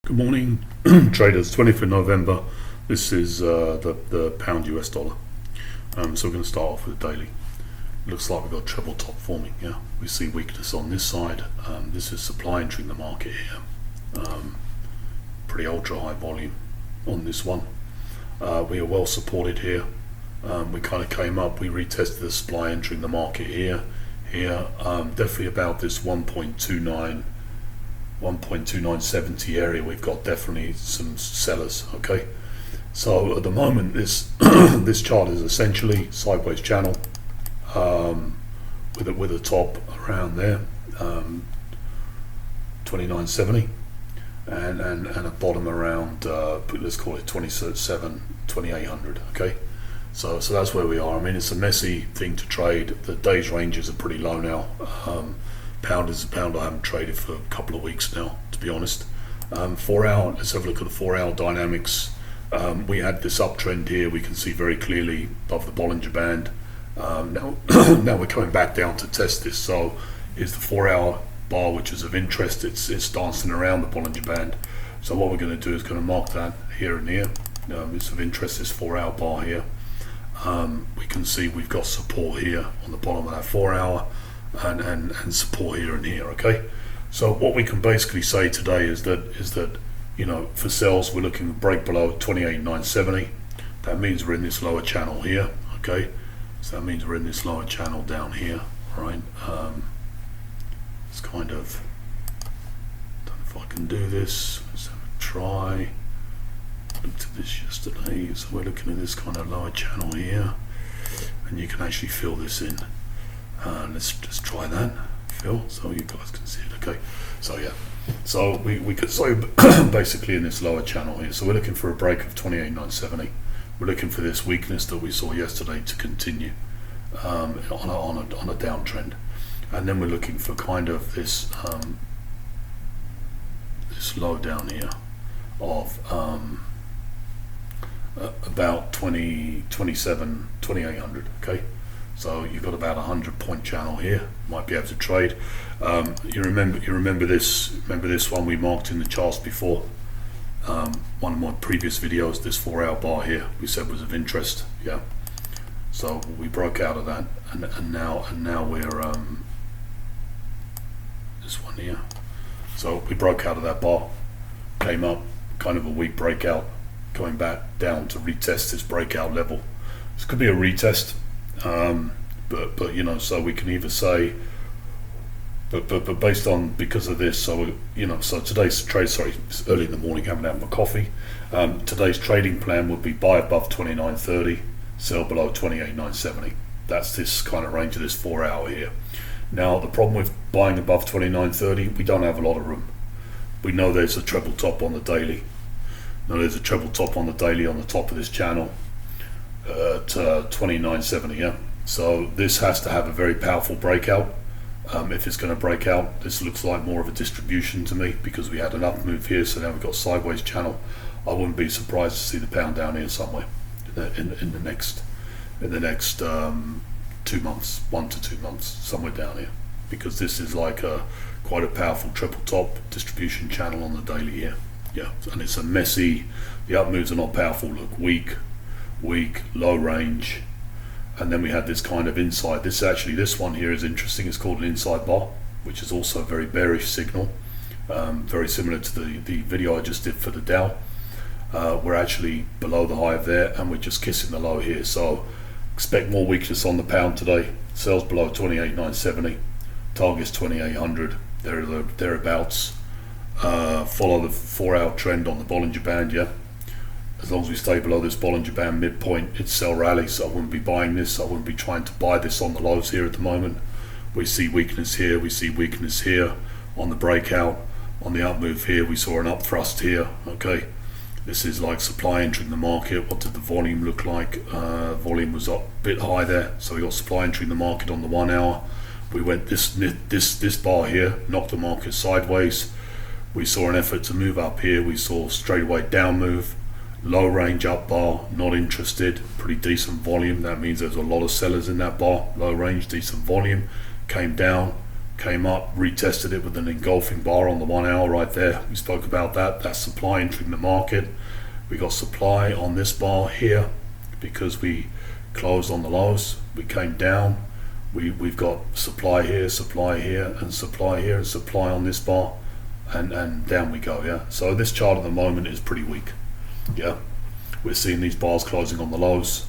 Good morning, traders. 20th of November. This is the pound US dollar. So we're going to start off with the daily. Looks like we've got treble top forming. Yeah, we see weakness on this side. This is supply entering the market here. Pretty ultra high volume on this one. We are well supported here. We kind of came up. We retested the supply entering the market here. Definitely about this 1.2970 area. We've got definitely some sellers. Okay, so at the moment this this chart is essentially sideways channel with a top around there, 2970, and a bottom around let's call it 2800. Okay, so that's where we are. I mean, it's a messy thing to trade. The day's ranges are pretty low now. Pound is a pound I haven't traded for a couple of weeks now, to be honest. 4 hour, let's have a look at the 4 hour dynamics. We had this uptrend here, we can see very clearly above the Bollinger Band. Now we're coming back down to test this. So is the 4 hour bar, which is of interest. It's dancing around the Bollinger Band. So what we're going to do is going to mark that here and here. It's of interest, this 4 hour bar here. We can see we've got support here on the bottom of that 4 hour. And support here and here. Okay, so what we can basically say today is that you know, for sales we're looking to break below 28,970. That means we're in this lower channel here. Okay, so that means we're in this lower channel down here, right? It's kind of, I don't know if I can do this. Let's have a try. Looked at this yesterday, so we're looking at this kind of lower channel here, and you can actually fill this in. Let's just try that, Phil, so you guys can see it. Okay, so yeah, so we could, so basically in this lower channel here, so we're looking for a break of 28,970. We're looking for this weakness that we saw yesterday to continue on a downtrend, and then we're looking for kind of this this low down here of about 2800. Okay. So you've got about a 100-point channel here. Might be able to trade. You remember this one we marked in the charts before. One of my previous videos. This 4 hour bar here we said was of interest. Yeah. So we broke out of that, and now we're this one here. So we broke out of that bar, came up, kind of a weak breakout, going back down to retest this breakout level. This could be a retest. But you know, so we can either say, but based on, because of this, so you know, so today's trade, sorry, it's early in the morning, haven't had my coffee. Today's trading plan would be buy above 2930, sell below 28,970. That's this kind of range of this 4 hour here. Now the problem with buying above 2930, we don't have a lot of room. We know there's a treble top on the daily. Now there's a treble top on the daily on the top of this channel at 2970. Yeah, so this has to have a very powerful breakout. If it's going to break out, this looks like more of a distribution to me, because we had an up move here, so now we've got sideways channel. I wouldn't be surprised to see the pound down here somewhere in the next 2 months, 1 to 2 months, somewhere down here, because this is like quite a powerful triple top distribution channel on the daily here. Yeah, and it's a messy, the up moves are not powerful, look weak, low range, and then we had this kind of inside. This one here is interesting. It's called an inside bar, which is also a very bearish signal, very similar to the video I just did for the Dow. We're actually below the high of there, and we're just kissing the low here. So expect more weakness on the pound today. Sales below 28,970, targets 2800, thereabouts. Follow the 4 hour trend on the Bollinger Band. Yeah, as long as we stay below this Bollinger Band midpoint, it's sell rallies. I wouldn't be buying this. I wouldn't be trying to buy this on the lows here at the moment. We see weakness here. We see weakness here on the breakout. On the up move here, we saw an up thrust here. Okay, this is like supply entering the market. What did the volume look like? Volume was up a bit high there. So we got supply entering the market on the 1 hour. We went this bar here, knocked the market sideways. We saw an effort to move up here. We saw straight away down move. Low range up bar, not interested. Pretty decent volume. That means there's a lot of sellers in that bar. Low range, decent volume. Came down, came up, retested it with an engulfing bar on the 1 hour right there. We spoke about that. That's supply entering the market. We got supply on this bar here because we closed on the lows. We came down. We've got supply here, and supply here, and supply on this bar, and down we go. Yeah. So this chart at the moment is pretty weak. Yeah. We're seeing these bars closing on the lows.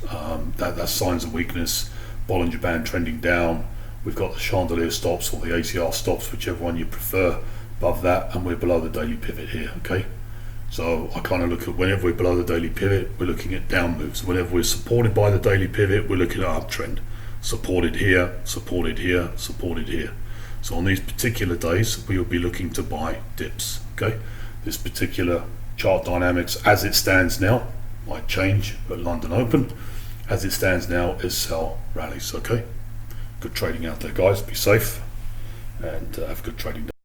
That's signs of weakness. Bollinger Band trending down. We've got the chandelier stops or the ATR stops, whichever one you prefer, above that, and we're below the daily pivot here. Okay. So I kind of look at whenever we're below the daily pivot, we're looking at down moves. Whenever we're supported by the daily pivot, we're looking at uptrend. Supported here, supported here, supported here. So on these particular days, we will be looking to buy dips. Okay, this particular chart dynamics as it stands now might change at London Open. As it stands now is sell rallies. Okay, good trading out there, guys. Be safe and have a good trading day.